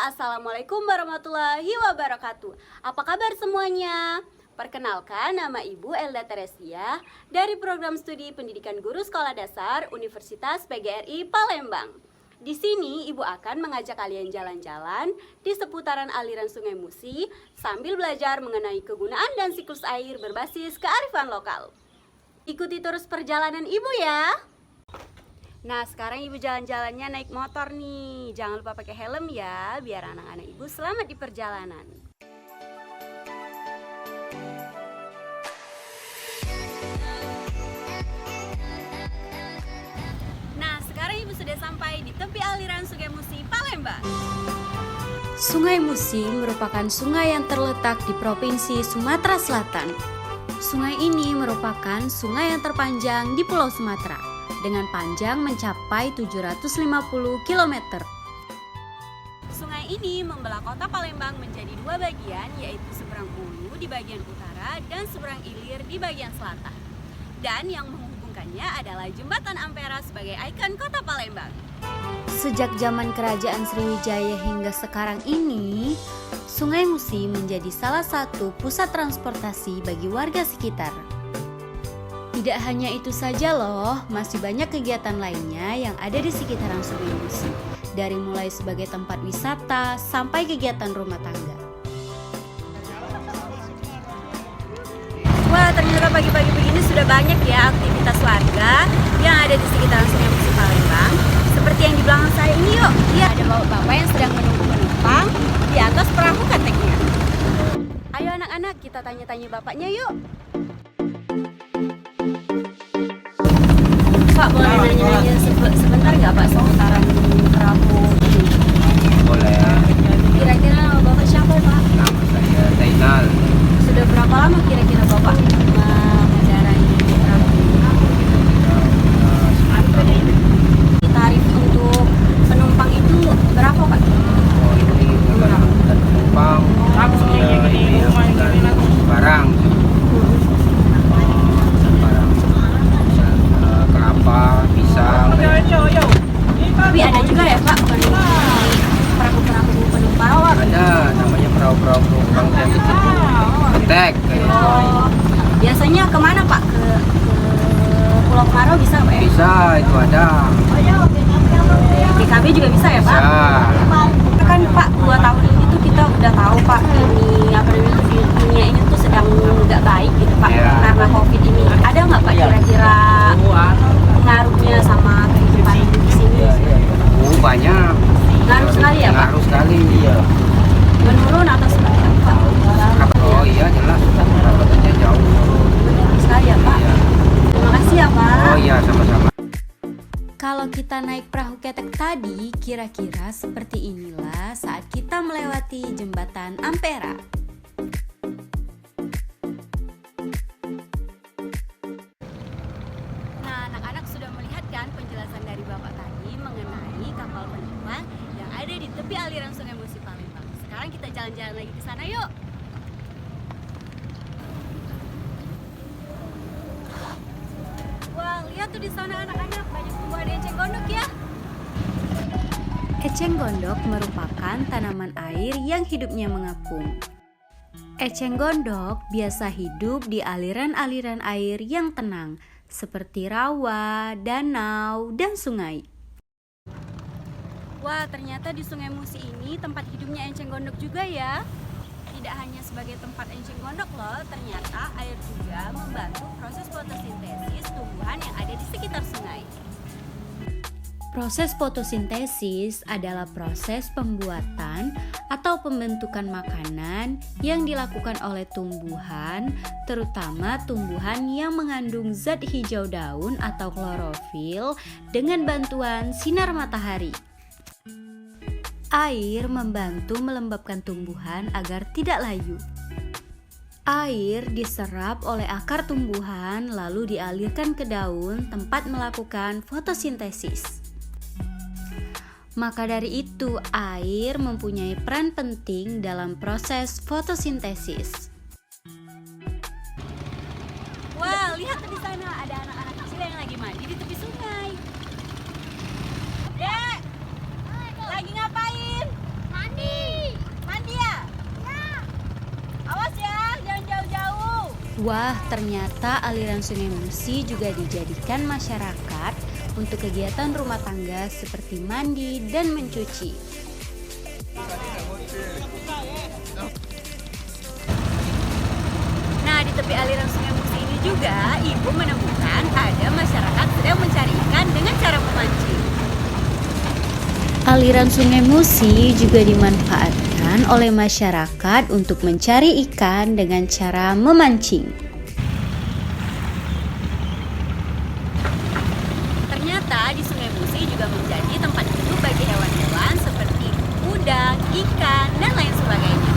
Assalamualaikum warahmatullahi wabarakatuh. Apa kabar semuanya? Perkenalkan, nama Ibu Elda Teresia dari Program Studi Pendidikan Guru Sekolah Dasar Universitas PGRI Palembang. Di sini Ibu akan mengajak kalian jalan-jalan di seputaran aliran Sungai Musi sambil belajar mengenai kegunaan dan siklus air berbasis kearifan lokal. Ikuti terus perjalanan Ibu ya. Nah, sekarang Ibu jalan-jalannya naik motor nih. Jangan lupa pakai helm ya, biar anak-anak Ibu selamat di perjalanan. Nah, sekarang Ibu sudah sampai di tepi aliran Sungai Musi, Palembang. Sungai Musi merupakan sungai yang terletak di Provinsi Sumatera Selatan. Sungai ini merupakan sungai yang terpanjang di Pulau Sumatera, dengan panjang mencapai 750 km. Sungai ini membelah kota Palembang menjadi dua bagian, yaitu seberang Hulu di bagian utara dan seberang Ilir di bagian selatan. Dan yang menghubungkannya adalah Jembatan Ampera sebagai ikon kota Palembang. Sejak zaman Kerajaan Sriwijaya hingga sekarang ini, Sungai Musi menjadi salah satu pusat transportasi bagi warga sekitar. Tidak hanya itu saja loh, masih banyak kegiatan lainnya yang ada di sekitaran Sungai Musi. Dari mulai sebagai tempat wisata sampai kegiatan rumah tangga. Wah, ternyata pagi-pagi begini sudah banyak ya aktivitas warga yang ada di sekitaran Sungai Musi Palembang. Seperti yang di belakang saya ini yuk, dia ada bapak-bapak yang sedang menunggu penumpang di atas perahu kateknya. Ayo anak-anak, kita tanya-tanya bapaknya yuk. Pak, boleh nanya-nanya sebentar nggak Pak seputaran perahu ini? Boleh. Kira-kira nama Bapak siapa Pak? Nama saya Zainal. Sudah berapa lama kira-kira Bapak mengendarai perahu ini? Tarif untuk penumpang itu berapa Pak? Oh, ini bukan penumpang. Ini angkutan barang. Kelapa, pisang. Tapi ada juga ya Pak perahu-perahu penumpang? Ada, namanya perahu-perahu penumpang yang kecil. Tek kayak gitu. Biasanya kemana Pak? Ke Pulau Kemarau bisa Pak ya? Bisa, itu ada. GKB juga bisa ya Pak? Bisa. Kan Pak 2 tahun ini tuh kita udah tahu Pak ini apa namanya dunia ini tuh sedang nggak baik gitu Pak Iya. karena COVID ini. Ada nggak Pak kira-kira pengaruhnya sama kehidupan di sini? Banyak. Ngaruh sekali ya Pak? Ngaruh sekali. Iya. Menurun atau seperti apa? Oh iya jelas. Pendapatnya jauh. Menurun sekali ya Pak? Iya. Terima kasih ya Pak. Oh iya, sama-sama. Kalau kita naik perahu ketek tadi, kira-kira seperti inilah saat kita melewati Jembatan Ampera. Nah, anak-anak sudah melihat kan penjelasan dari Bapak tadi mengenai kapal penumpang yang ada di tepi aliran Sungai Musi Palembang. Sekarang kita jalan-jalan lagi ke sana yuk. Wah, lihat tuh di sana anak-anak banyak tumbuhan enceng gondok ya. Eceng gondok merupakan tanaman air yang hidupnya mengapung. Eceng gondok biasa hidup di aliran-aliran air yang tenang, seperti rawa, danau, dan sungai. Wah, ternyata di Sungai Musi ini tempat hidupnya enceng gondok juga ya. Tidak hanya sebagai tempat enceng gondok loh, ternyata air juga membantu proses fotosintesis tumbuhan yang ada di sekitar sungai. Proses fotosintesis adalah proses pembuatan atau pembentukan makanan yang dilakukan oleh tumbuhan, terutama tumbuhan yang mengandung zat hijau daun atau klorofil dengan bantuan sinar matahari. Air membantu melembabkan tumbuhan agar tidak layu. Air diserap oleh akar tumbuhan lalu dialirkan ke daun tempat melakukan fotosintesis. Maka dari itu, air mempunyai peran penting dalam proses fotosintesis. Wah, lihat di sana ada anak-anak kecil yang lagi mandi di tepi sungai. Dek, lagi ngapain? Mandi. Wah, ternyata aliran Sungai Musi juga dijadikan masyarakat untuk kegiatan rumah tangga seperti mandi dan mencuci. Nah, di tepi aliran Sungai Musi ini juga ibu menemukan ada masyarakat sedang mencari ikan dengan cara memancing. Aliran Sungai Musi juga dimanfaatkan oleh masyarakat untuk mencari ikan dengan cara memancing. Ternyata di Sungai Musi juga menjadi tempat hidup bagi hewan-hewan seperti udang, ikan, dan lain sebagainya.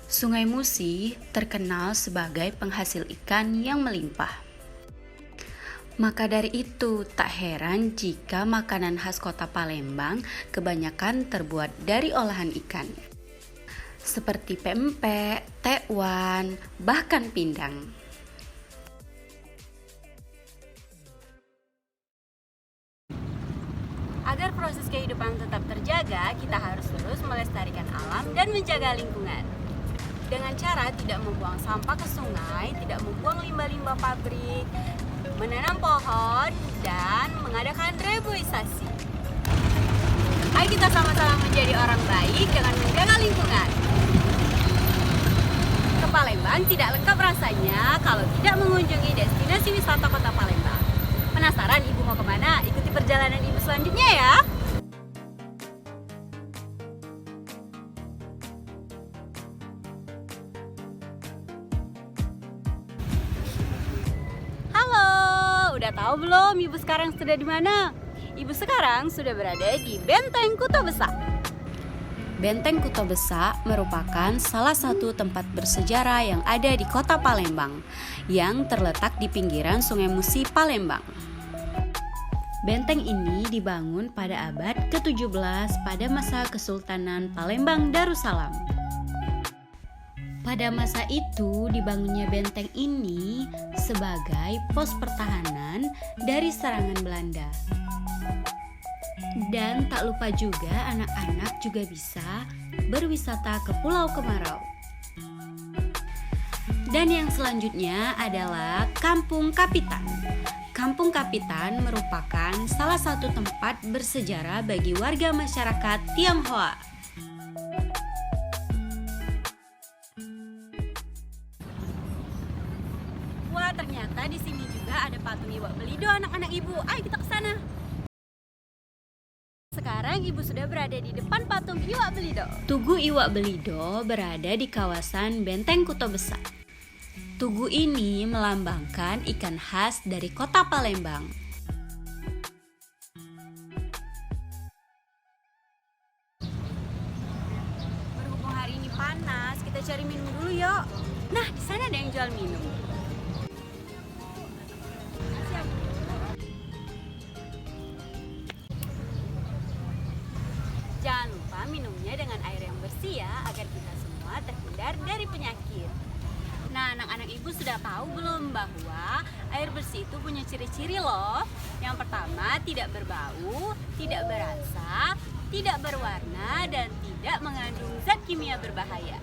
Sungai Musi terkenal sebagai penghasil ikan yang melimpah. Maka dari itu, tak heran jika makanan khas kota Palembang kebanyakan terbuat dari olahan ikan. Seperti pempek, tekwan, bahkan pindang. Agar proses kehidupan tetap terjaga, kita harus terus melestarikan alam dan menjaga lingkungan. Dengan cara tidak membuang sampah ke sungai, tidak membuang limbah-limbah pabrik, menanam pohon, dan mengadakan reboisasi. Ayo kita sama-sama menjadi orang baik dengan menjaga lingkungan. Ke Palembang tidak lengkap rasanya kalau tidak mengunjungi destinasi wisata kota Palembang. Penasaran ibu mau kemana? Ikuti perjalanan ibu selanjutnya ya. Udah tahu belum ibu sekarang sudah di mana? Ibu sekarang sudah berada di Benteng Kuto Besak. Benteng Kuto Besak merupakan salah satu tempat bersejarah yang ada di kota Palembang, yang terletak di pinggiran Sungai Musi, Palembang. Benteng ini dibangun pada abad ke-17 pada masa Kesultanan Palembang Darussalam. Pada masa itu dibangunnya benteng ini sebagai pos pertahanan dari serangan Belanda. Dan tak lupa juga anak-anak juga bisa berwisata ke Pulau Kemarau. Dan yang selanjutnya adalah Kampung Kapitan. Kampung Kapitan merupakan salah satu tempat bersejarah bagi warga masyarakat Tionghoa. Wah, ternyata di sini juga ada patung Iwak Belido anak-anak ibu. Ayo kita ke sana. Sekarang ibu sudah berada di depan patung Iwak Belido. Tugu Iwak Belido berada di kawasan Benteng Kuto Besak. Tugu ini melambangkan ikan khas dari kota Palembang. Berhubung hari ini panas, kita cari minum dulu yuk. Nah, di sana ada yang jual minum. Jangan lupa minumnya dengan air yang bersih ya, agar kita semua terhindar dari penyakit. Nah, anak-anak ibu sudah tahu belum bahwa air bersih itu punya ciri-ciri loh. Yang pertama, tidak berbau, tidak berasa, tidak berwarna, dan tidak mengandung zat kimia berbahaya.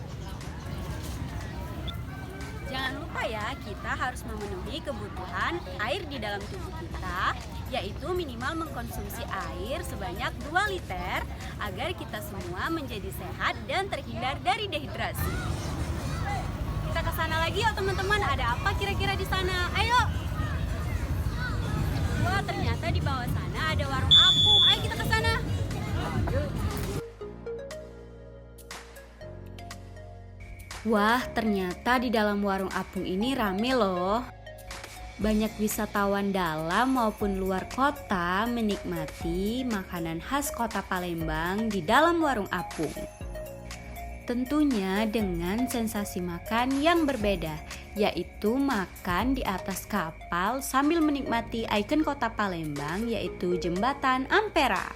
Jangan lupa ya, kita harus memenuhi kebutuhan air di dalam tubuh kita, yaitu minimal mengkonsumsi air sebanyak 2 liter agar kita semua menjadi sehat dan terhindar dari dehidrasi. Kita ke sana lagi yuk teman-teman, ada apa kira-kira di sana? Ayo. Wah, ternyata di bawah sana ada warung apung. Ayo kita ke sana. Wah, ternyata di dalam warung apung ini rame loh. Banyak wisatawan dalam maupun luar kota menikmati makanan khas kota Palembang di dalam warung apung. Tentunya dengan sensasi makan yang berbeda, yaitu makan di atas kapal sambil menikmati ikon kota Palembang, yaitu Jembatan Ampera.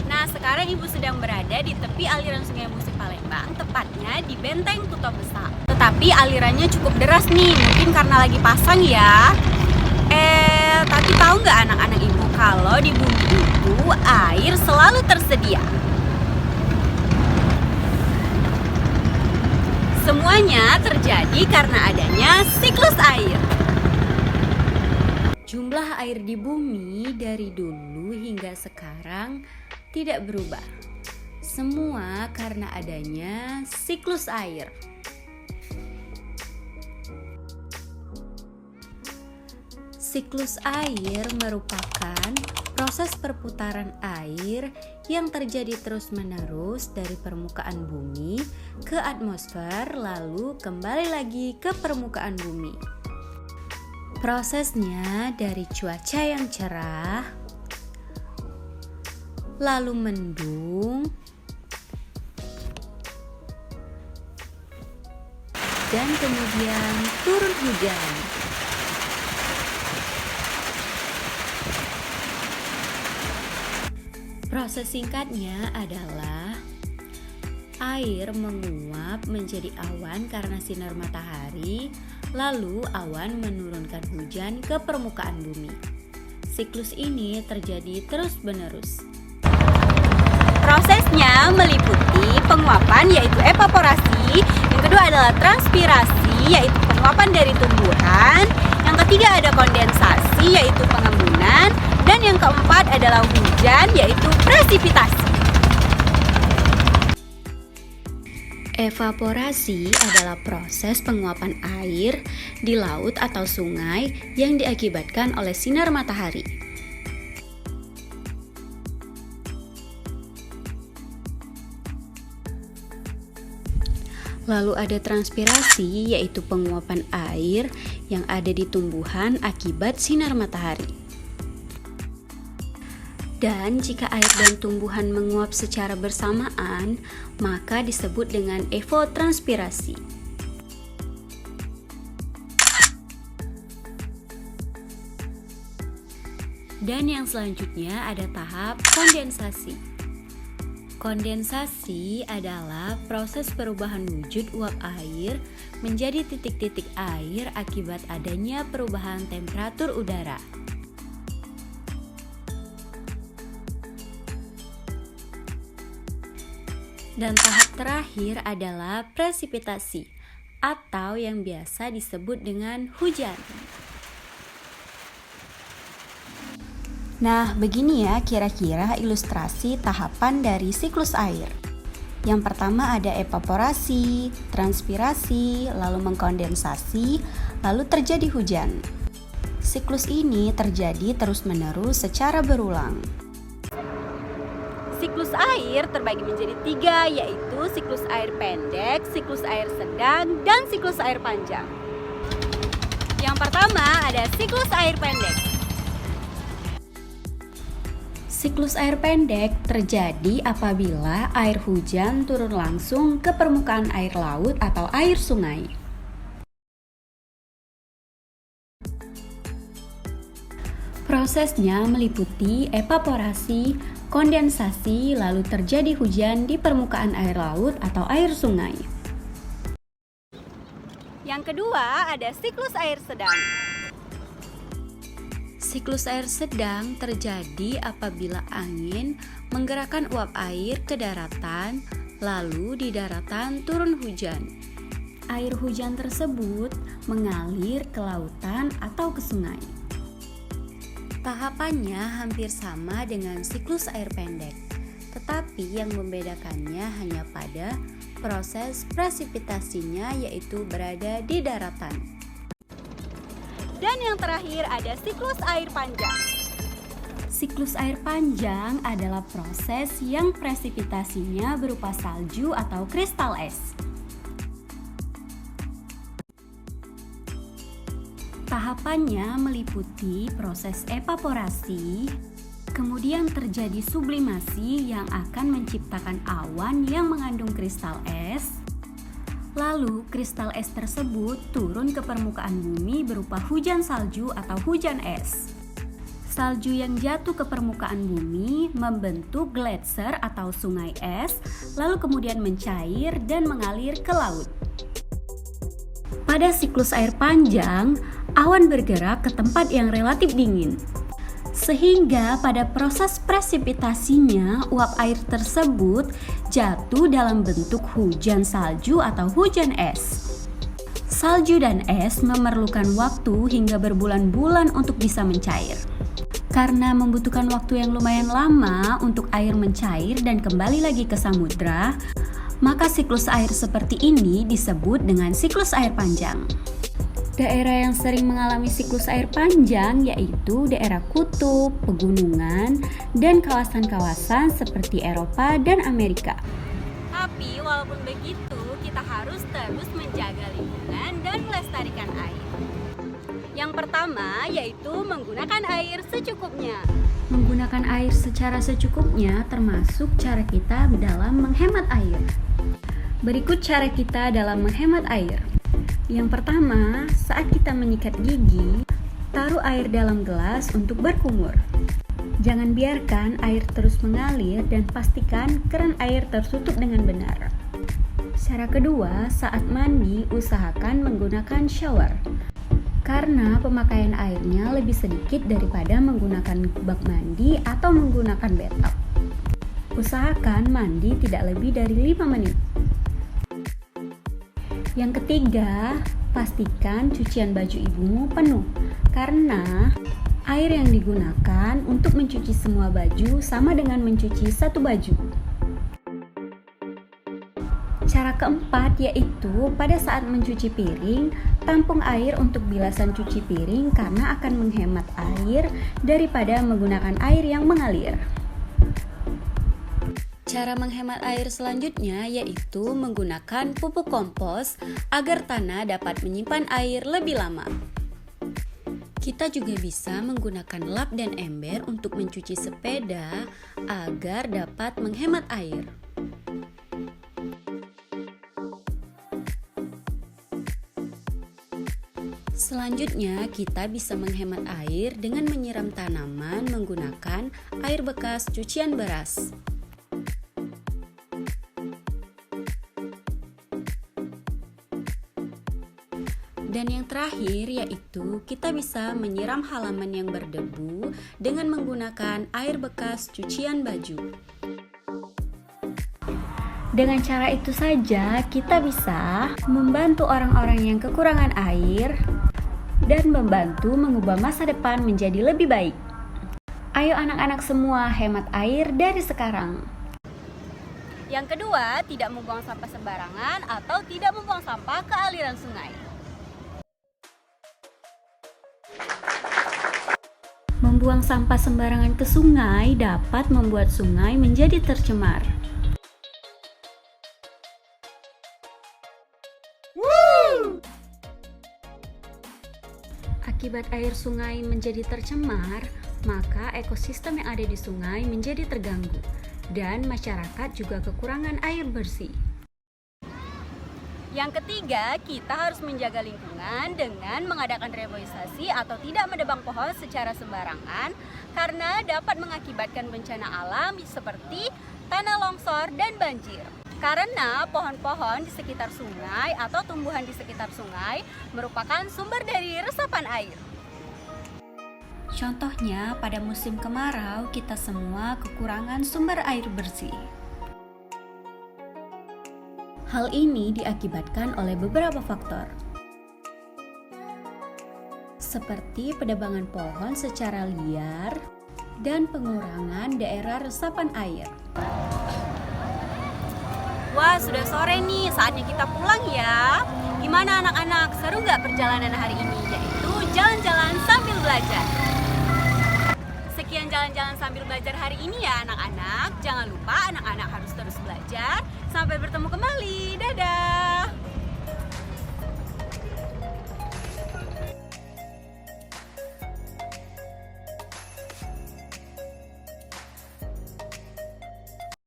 Nah, sekarang ibu sedang berada di tepi aliran Sungai Musi Palembang, tepatnya di Benteng Kuto Besak. Tetapi alirannya cukup deras nih, mungkin karena lagi pasang ya. Tapi tahu nggak anak-anak ibu kalau di bumi itu air selalu tersedia. Semua Semuanya terjadi karena adanya siklus air. Jumlah air di bumi dari dulu hingga sekarang tidak berubah. Semua karena adanya siklus air. Siklus air merupakan proses perputaran air yang terjadi terus-menerus dari permukaan bumi ke atmosfer lalu kembali lagi ke permukaan bumi. Prosesnya dari cuaca yang cerah, lalu mendung, dan kemudian turun hujan. Proses singkatnya adalah air menguap menjadi awan karena sinar matahari, lalu awan menurunkan hujan ke permukaan bumi. Siklus ini terjadi terus-menerus. Prosesnya meliputi penguapan yaitu evaporasi, yang kedua adalah transpirasi yaitu penguapan dari tumbuhan, yang ketiga ada kondensasi yaitu pengembunan, dan yang keempat adalah hujan yaitu presipitasi. Evaporasi adalah proses penguapan air di laut atau sungai yang diakibatkan oleh sinar matahari. Lalu ada transpirasi, yaitu penguapan air yang ada di tumbuhan akibat sinar matahari. Dan jika air dan tumbuhan menguap secara bersamaan, maka disebut dengan evotranspirasi. Dan yang selanjutnya ada tahap kondensasi. Kondensasi adalah proses perubahan wujud uap air menjadi titik-titik air akibat adanya perubahan temperatur udara. Dan tahap terakhir adalah presipitasi atau yang biasa disebut dengan hujan. Nah, begini ya kira-kira ilustrasi tahapan dari siklus air. Yang pertama ada evaporasi, transpirasi, lalu mengkondensasi, lalu terjadi hujan. Siklus ini terjadi terus-menerus secara berulang. Siklus air terbagi menjadi 3, yaitu siklus air pendek, siklus air sedang, dan siklus air panjang. Yang pertama ada siklus air pendek. Siklus air pendek terjadi apabila air hujan turun langsung ke permukaan air laut atau air sungai. Prosesnya meliputi evaporasi, kondensasi, lalu terjadi hujan di permukaan air laut atau air sungai. Yang kedua ada siklus air sedang. Siklus air sedang terjadi apabila angin menggerakkan uap air ke daratan, lalu di daratan turun hujan. Air hujan tersebut mengalir ke lautan atau ke sungai. Tahapannya hampir sama dengan siklus air pendek, tetapi yang membedakannya hanya pada proses presipitasinya, yaitu berada di daratan. Dan yang terakhir ada siklus air panjang. Siklus air panjang adalah proses yang presipitasinya berupa salju atau kristal es. Tahapannya meliputi proses evaporasi, kemudian terjadi sublimasi yang akan menciptakan awan yang mengandung kristal es. Lalu kristal es tersebut turun ke permukaan bumi berupa hujan salju atau hujan es. Salju yang jatuh ke permukaan bumi membentuk gletser atau sungai es, lalu kemudian mencair dan mengalir ke laut. Pada siklus air panjang, awan bergerak ke tempat yang relatif dingin. Sehingga pada proses presipitasinya uap air tersebut jatuh dalam bentuk hujan salju atau hujan es. Salju dan es memerlukan waktu hingga berbulan-bulan untuk bisa mencair. Karena membutuhkan waktu yang lumayan lama untuk air mencair dan kembali lagi ke samudra, maka siklus air seperti ini disebut dengan siklus air panjang. Daerah yang sering mengalami siklus air panjang yaitu daerah kutub, pegunungan, dan kawasan-kawasan seperti Eropa dan Amerika. Tapi walaupun begitu, kita harus terus menjaga lingkungan dan melestarikan air. Yang pertama yaitu menggunakan air secukupnya. Menggunakan air secara secukupnya termasuk cara kita dalam menghemat air. Berikut cara kita dalam menghemat air. Yang pertama, saat kita menyikat gigi, taruh air dalam gelas untuk berkumur. Jangan biarkan air terus mengalir dan pastikan keran air tertutup dengan benar. Cara kedua, saat mandi usahakan menggunakan shower. Karena pemakaian airnya lebih sedikit daripada menggunakan bak mandi atau menggunakan bathtub. Usahakan mandi tidak lebih dari 5 menit. Yang ketiga, pastikan cucian baju ibumu penuh karena air yang digunakan untuk mencuci semua baju sama dengan mencuci satu baju. Cara keempat yaitu pada saat mencuci piring, tampung air untuk bilasan cuci piring karena akan menghemat air daripada menggunakan air yang mengalir. Cara menghemat air selanjutnya yaitu menggunakan pupuk kompos agar tanah dapat menyimpan air lebih lama. Kita juga bisa menggunakan lap dan ember untuk mencuci sepeda agar dapat menghemat air. Selanjutnya, kita bisa menghemat air dengan menyiram tanaman menggunakan air bekas cucian beras. Dan yang terakhir yaitu kita bisa menyiram halaman yang berdebu dengan menggunakan air bekas cucian baju. Dengan cara itu saja kita bisa membantu orang-orang yang kekurangan air dan membantu mengubah masa depan menjadi lebih baik. Ayo anak-anak semua hemat air dari sekarang. Yang kedua, tidak membuang sampah sembarangan atau tidak membuang sampah ke aliran sungai. Membuang sampah sembarangan ke sungai dapat membuat sungai menjadi tercemar. Akibat air sungai menjadi tercemar, maka ekosistem yang ada di sungai menjadi terganggu dan masyarakat juga kekurangan air bersih. Yang ketiga, kita harus menjaga lingkungan dengan mengadakan reboisasi atau tidak menebang pohon secara sembarangan karena dapat mengakibatkan bencana alam seperti tanah longsor dan banjir. Karena pohon-pohon di sekitar sungai atau tumbuhan di sekitar sungai merupakan sumber dari resapan air. Contohnya, pada musim kemarau kita semua kekurangan sumber air bersih. Hal ini diakibatkan oleh beberapa faktor, seperti penebangan pohon secara liar dan pengurangan daerah resapan air. Wah, sudah sore nih, saatnya kita pulang ya. Gimana anak-anak, seru nggak perjalanan hari ini? Yaitu jalan-jalan sambil belajar. Sekian jalan-jalan sambil belajar hari ini ya anak-anak. Jangan lupa anak-anak harus terus belajar. Sampai bertemu kembali. Dadah!